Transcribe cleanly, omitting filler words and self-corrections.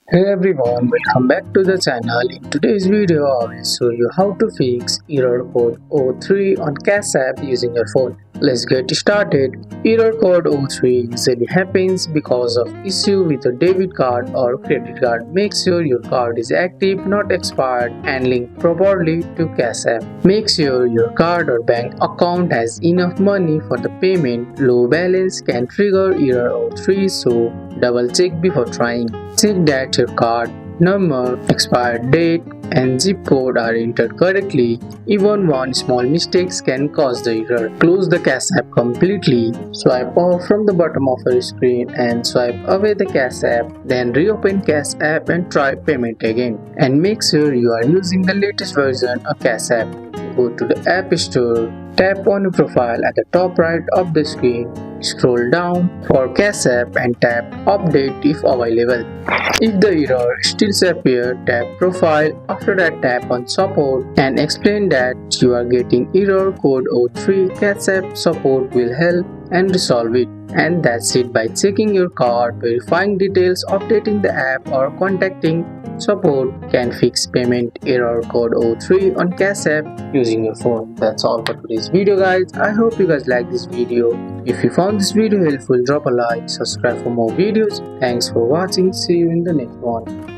Hey everyone, welcome back to the channel. In today's video, I will show you how to fix error code 03 on Cash App using your phone. Let's get started. Error code 03 usually happens because of issue with a debit card or credit card. Make sure your card is active, not expired, and linked properly to Cash App. Make sure your card or bank account has enough money for the payment. Low balance can trigger error 03, so double check before trying. Check that your card number, expired date, and zip code are entered correctly. Even one small mistake can cause the error. Close the Cash App completely. Swipe off from the bottom of your screen and swipe away the Cash App. Then reopen Cash App and try payment again. And make sure you are using the latest version of Cash App. Go to the App Store. Tap on your profile at the top right of the screen. Scroll down for Cash App and tap Update if available. If the error still appears, tap Profile. After that, tap on Support and explain that you are getting error code 03. Cash App support will help and resolve it. And that's it. By checking your card, verifying details, updating the app, or contacting support can fix payment error code 03 on Cash App using your phone. That's all for today's video, guys. I hope you guys like this video. If you found this video helpful, drop a like, subscribe for more videos. Thanks for watching. See you in the next one.